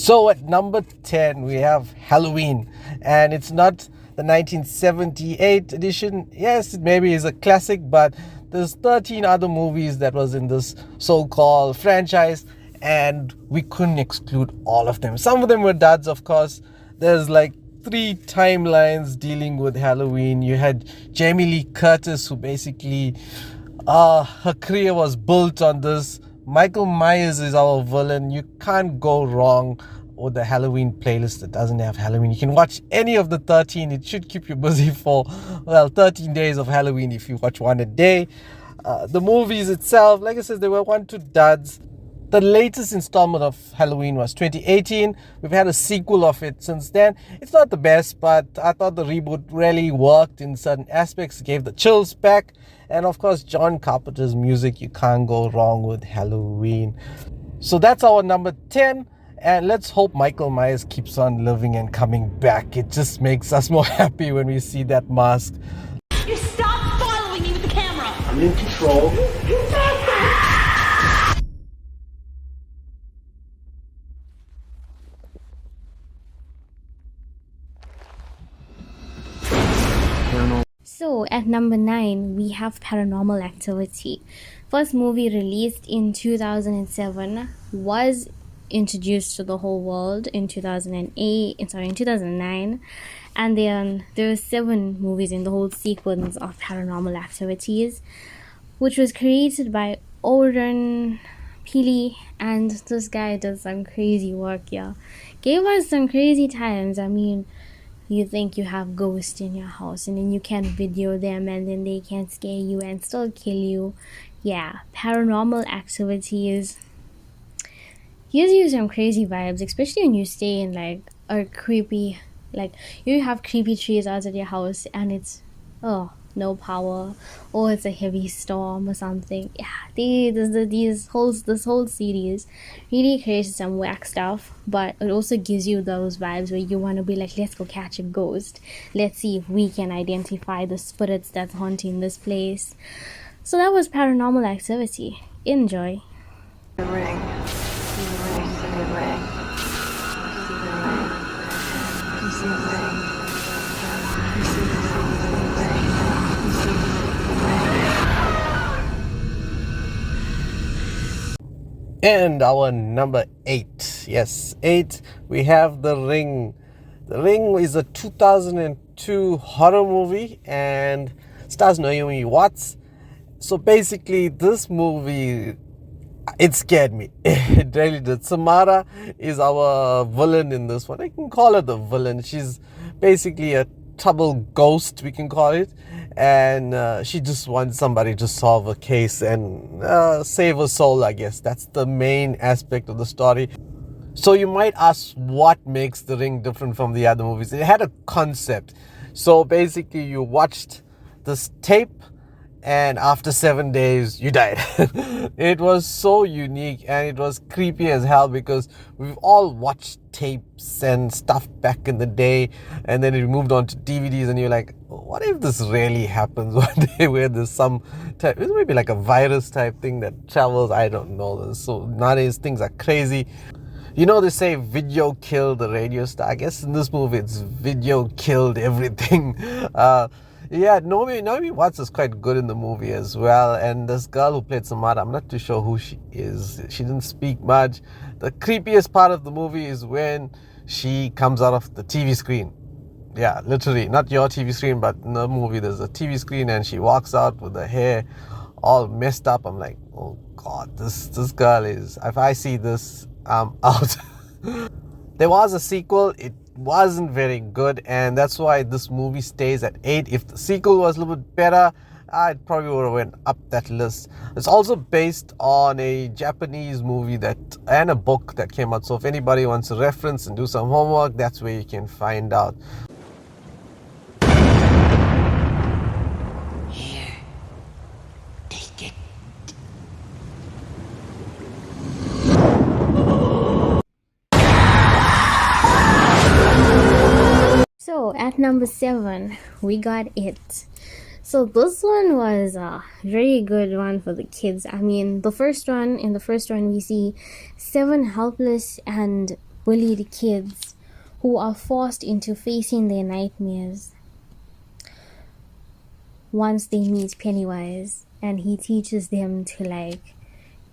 So at number 10, we have Halloween, and it's not the 1978 edition. Yes, it maybe is a classic, but there's 13 other movies that was in this so-called franchise, and we couldn't exclude all of them. Some of them were duds, of course. There's like 3 timelines dealing with Halloween. You had Jamie Lee Curtis, who basically her career was built on this. Michael Myers is our villain. You can't go wrong with the Halloween playlist that doesn't have Halloween. You can watch any of the 13. It should keep you busy for, well, 13 days of Halloween if you watch one a day. The movies itself, like I said, there were 1-2 duds. The latest installment of Halloween was 2018. We've had a sequel of it since then. It's not the best, but I thought the reboot really worked in certain aspects, gave the chills back. And of course, John Carpenter's music, you can't go wrong with Halloween. So that's our number 10. And let's hope Michael Myers keeps on living and coming back. It just makes us more happy when we see that mask. You stop following me with the camera! I'm in control. So at number 9, we have Paranormal Activity. First movie released in 2007, was introduced to the whole world in 2009, and then there were 7 movies in the whole sequence of Paranormal Activities, which was created by Oren Pili, and this guy does some crazy work, yeah. Gave us some crazy times. I mean, you think you have ghosts in your house and then you can video them and then they can scare you and still kill you. Yeah, Paranormal Activities gives you some crazy vibes, especially when you stay in like a creepy, like you have creepy trees outside your house and it's no power, or it's a heavy storm or something. Yeah, this whole series really creates some whack stuff, but it also gives you those vibes where you want to be like, let's go catch a ghost, let's see if we can identify the spirits that's haunting this place. So that was Paranormal Activity. Enjoy. The ring. See the ring. See the ring. See the ring. You see the ring. You see the ring. And our number 8. Yes, 8. We have The Ring. The Ring is a 2002 horror movie and stars Naomi Watts. So basically, this movie, it scared me. It really did. Samara is our villain in this one. I can call her the villain. She's basically a trouble ghost, we can call it, and she just wants somebody to solve a case and save her soul, I guess. That's the main aspect of the story. So you might ask, what makes The Ring different from the other movies? It had a concept. So basically, you watched this tape and after 7 days you died. It was so unique and it was creepy as hell, because we've all watched tapes and stuff back in the day, and then it moved on to DVDs, and you're like, what if this really happens one day, where there's some type, it may be like a virus type thing that travels, I don't know. So nowadays things are crazy. You know, they say video killed the radio star. I guess in this movie it's video killed everything. Yeah, Naomi Watts is quite good in the movie as well. And this girl who played Samara, I'm not too sure who she is. She didn't speak much. The creepiest part of the movie is when she comes out of the TV screen. Yeah, literally, not your TV screen, but in the movie there's a TV screen and she walks out with her hair all messed up. I'm like, oh God, this girl is, if I see this, I'm out. There was a sequel. It wasn't very good, and that's why this movie stays at 8. If the sequel was a little bit better, it probably would have went up that list. It's also based on a Japanese movie and a book that came out. So if anybody wants to reference and do some homework, that's where you can find out. Here. Take it. So at number 7, we got It. So this one was a very good one for the kids. I mean, in the first one we see 7 helpless and bullied kids who are forced into facing their nightmares once they meet Pennywise, and he teaches them to, like,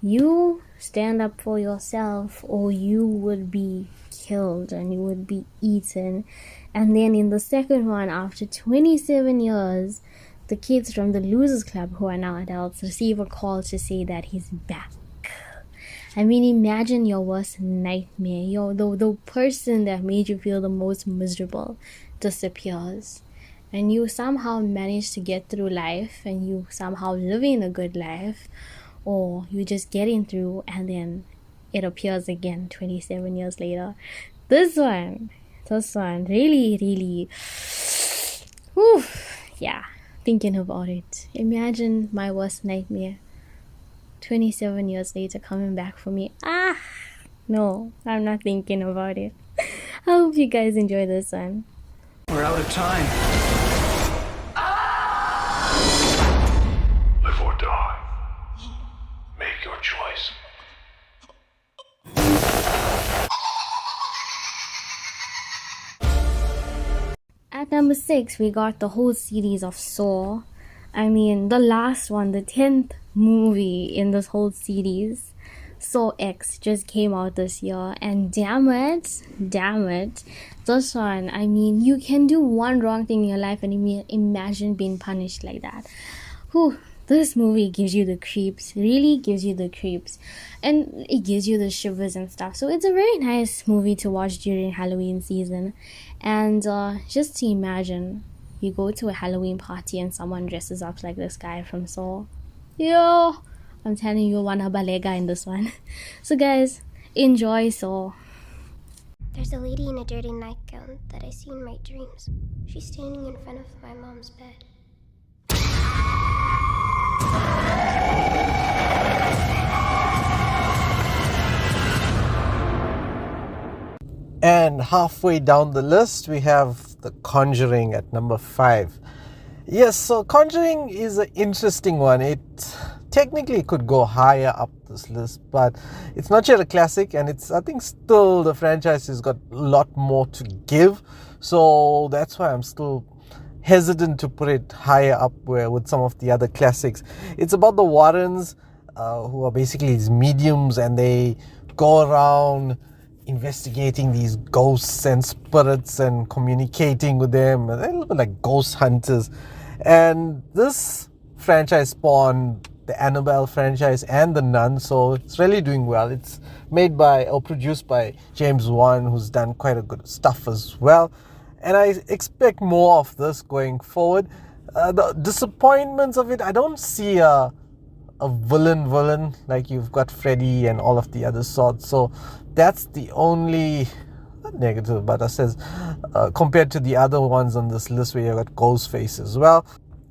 you stand up for yourself or you would be killed and you would be eaten. And then in the second one, after 27 years, the kids from the Losers Club, who are now adults, receive a call to say that he's back. I mean, imagine your worst nightmare. The person that made you feel the most miserable disappears. And you somehow manage to get through life, and you somehow living a good life, or you just getting through, and then it appears again 27 years later. This one really, really, whew, yeah, thinking about it. Imagine my worst nightmare 27 years later coming back for me. No, I'm not thinking about it. I hope you guys enjoy this one. We're out of time. Live or die. Make your choice. At number 6, we got the whole series of Saw. I mean, the last one, the 10th movie in this whole series, Saw X, just came out this year. And damn it, this one, I mean, you can do one wrong thing in your life and imagine being punished like that. Whew. This movie gives you the creeps, really gives you the creeps, and it gives you the shivers and stuff. So it's a very nice movie to watch during Halloween season. And just to imagine, you go to a Halloween party and someone dresses up like this guy from Saw. Yo, I'm telling you, wanna balega in this one. So guys, enjoy Saw. There's a lady in a dirty nightgown that I see in my dreams. She's standing in front of my mom's bed. And halfway down the list, we have The Conjuring at number 5. Yes, so Conjuring is an interesting one. It technically could go higher up this list, but it's not yet a classic, and I think still the franchise has got a lot more to give. So that's why I'm still hesitant to put it higher up with some of the other classics. It's about the Warrens, who are basically these mediums, and they go around investigating these ghosts and spirits and communicating with them. They're a little bit like ghost hunters. And this franchise spawned the Annabelle franchise and the Nun, so it's really doing well. It's made by or produced by James Wan, who's done quite a good stuff as well. And I expect more of this going forward. The disappointments of it, I don't see a villain like you've got Freddy and all of the other sorts. So that's the only negative, but I says compared to the other ones on this list where you've got Ghostface as well,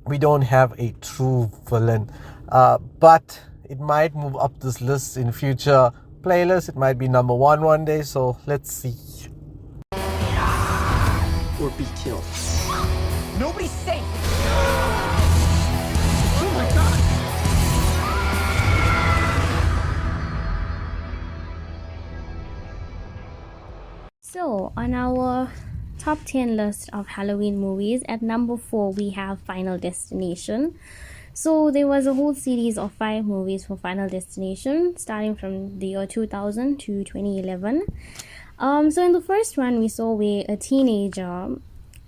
we don't have a true villain. But it might move up this list in future playlists. It might be number 1 one day, so let's see. Or be killed. Nobody's safe! Oh my god! So, on our top 10 list of Halloween movies, at number 4, we have Final Destination. So, there was a whole series of 5 movies for Final Destination, starting from the year 2000 to 2011. So in the first one, we saw where a teenager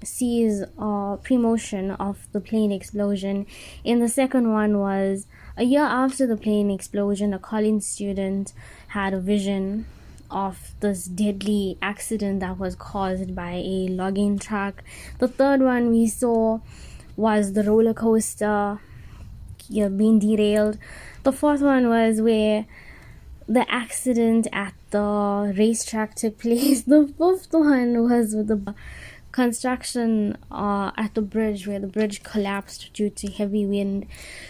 sees a premonition of the plane explosion. In the second one was a year after the plane explosion, a college student had a vision of this deadly accident that was caused by a logging truck. The third one we saw was the roller coaster being derailed. The fourth one was where the accident at the racetrack took place. The fifth one was with the construction at the bridge, where the bridge collapsed due to heavy wind.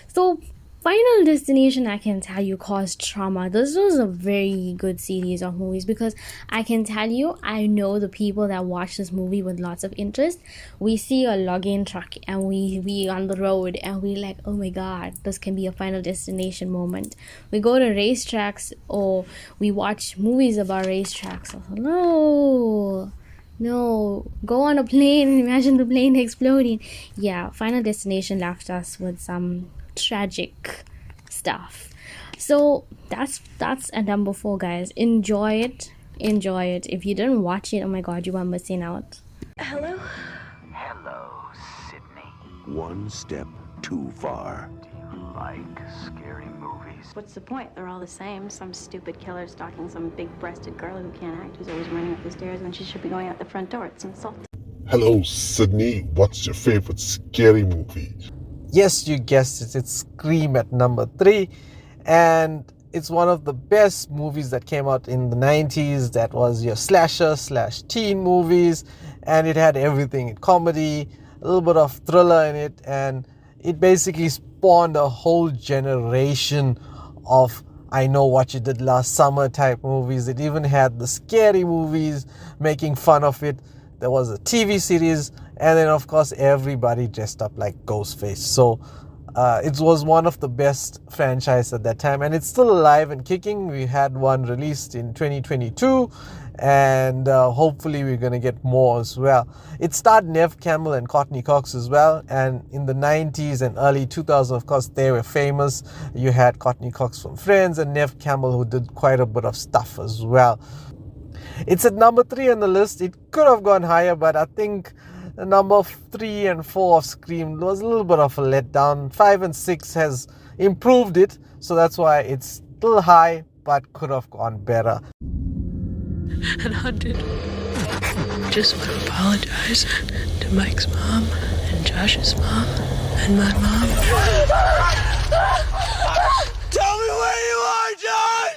So Final Destination, I can tell you, caused trauma. This was a very good series of movies because I can tell you, I know the people that watch this movie with lots of interest. We see a login truck and we on the road and we like, oh my god, this can be a Final Destination moment. We go to racetracks or we watch movies about racetracks. No, go on a plane and imagine the plane exploding. Yeah, Final Destination left us with some tragic stuff. So that's at number 4, guys. Enjoy it. If you didn't watch it, oh my god, you are missing out. Hello? Hello, Sydney. One step too far. Do you like scary movies? What's the point? They're all the same. Some stupid killer stalking some big-breasted girl who can't act, who's always running up the stairs when she should be going out the front door. It's insulting. Hello, Sydney. What's your favorite scary movie? Yes, you guessed it. It's Scream at number 3. And it's one of the best movies that came out in the 90s. That was your slasher/teen movies. And it had everything. Comedy, a little bit of thriller in it. And it basically spawned a whole generation of I Know What You Did Last Summer type movies. It even had the scary movies making fun of it. There was a TV series, and then of course everybody dressed up like Ghostface. So it was one of the best franchise at that time, and it's still alive and kicking. We had one released in 2022, and hopefully we're gonna get more as well. It starred Neve Campbell and Courtney Cox as well, and in the 90s and early 2000s, of course, they were famous. You had Courtney Cox from Friends and Neve Campbell, who did quite a bit of stuff as well. It's at number 3 on the list. It could have gone higher, but I think the number 3 and 4 of Scream was a little bit of a letdown. 5 and 6 has improved it, so that's why it's still high, but could have gone better. And Haunted. Just want to apologize to Mike's mom and Josh's mom and my mom. Tell me where you are, Josh!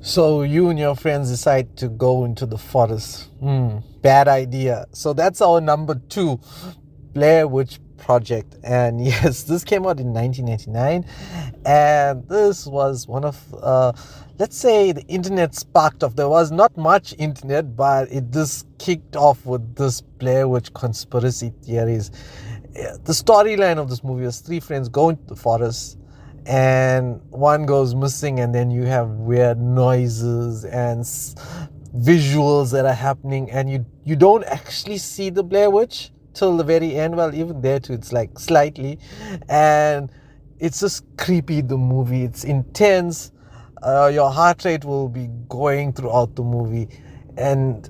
So you and your friends decide to go into the forest. Bad idea. So that's our number 2, Blair Witch Project. And yes, this came out in 1999, and this was one of let's say the internet sparked off. There was not much internet, but it just kicked off with this Blair Witch conspiracy theories. The storyline of this movie was 3 friends go into the forest and one goes missing, and then you have weird noises and visuals that are happening, and you don't actually see the Blair Witch till the very end. Well, even there too, it's like slightly, and it's just creepy, the movie. It's intense. Your heart rate will be going throughout the movie, and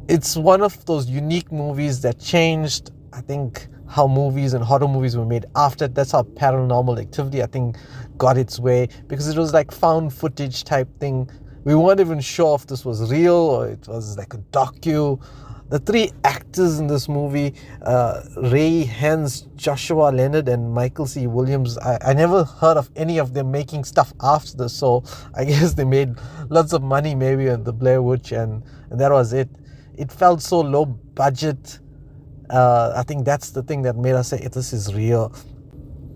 it's one of those unique movies that changed, I think, how movies and horror movies were made after. That's how Paranormal Activity, I think, got its way, because it was like found footage type thing. We weren't even sure if this was real or it was like a docu. The 3 actors in this movie, Ray Hans, Joshua Leonard, and Michael C. Williams, I never heard of any of them making stuff after this, so I guess they made lots of money maybe on the Blair Witch, and that was it. It felt so low budget. I think that's the thing that made us say this is real.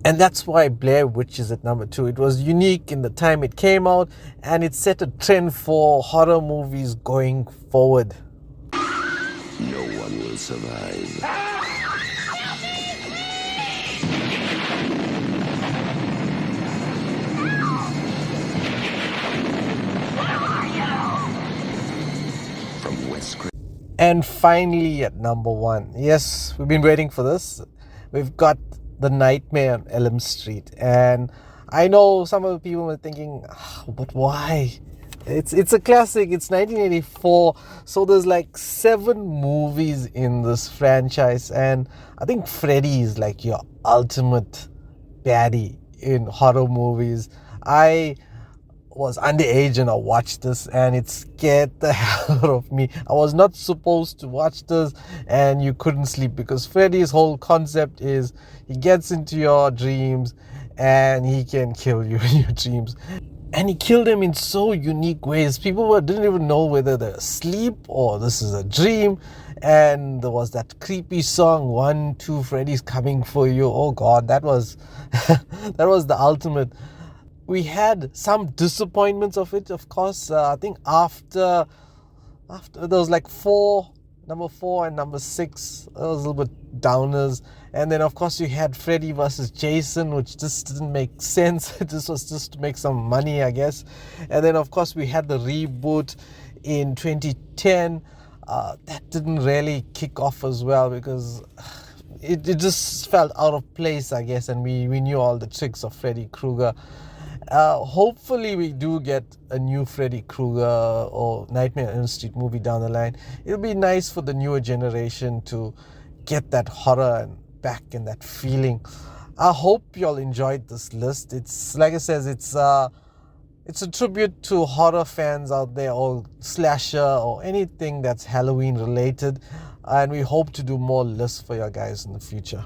And that's why Blair Witch is at number 2. It was unique in the time it came out, and it set a trend for horror movies going forward. No one will survive. From West. And finally at number 1, yes, we've been waiting for this. We've got The Nightmare on Elm Street. And I know some of the people were thinking, but why? It's a classic. It's 1984. So there's like 7 movies in this franchise. And I think Freddy is like your ultimate baddie in horror movies. I was underage and I watched this, and it scared the hell out of me. I was not supposed to watch this, and you couldn't sleep, because Freddy's whole concept is he gets into your dreams and he can kill you in your dreams. And he killed them in so unique ways. People didn't even know whether they're asleep or this is a dream. And there was that creepy song, 1, 2, Freddy's Coming For You. Oh God, that was that was the ultimate. We had some disappointments of it, of course. I think after there was like number 4 and number 6, it was a little bit downers. And then of course you had Freddy versus Jason, which just didn't make sense. This was just to make some money, I guess. And then of course we had the reboot in 2010. That didn't really kick off as well, because it just felt out of place, I guess, and we knew all the tricks of Freddy Krueger. Hopefully we do get a new Freddy Krueger or Nightmare on Elm Street movie down the line. It'll be nice for the newer generation to get that horror and back and that feeling. I hope y'all enjoyed this list. It's like I said, it's a tribute to horror fans out there, or slasher, or anything that's Halloween related, and we hope to do more lists for you guys in the future.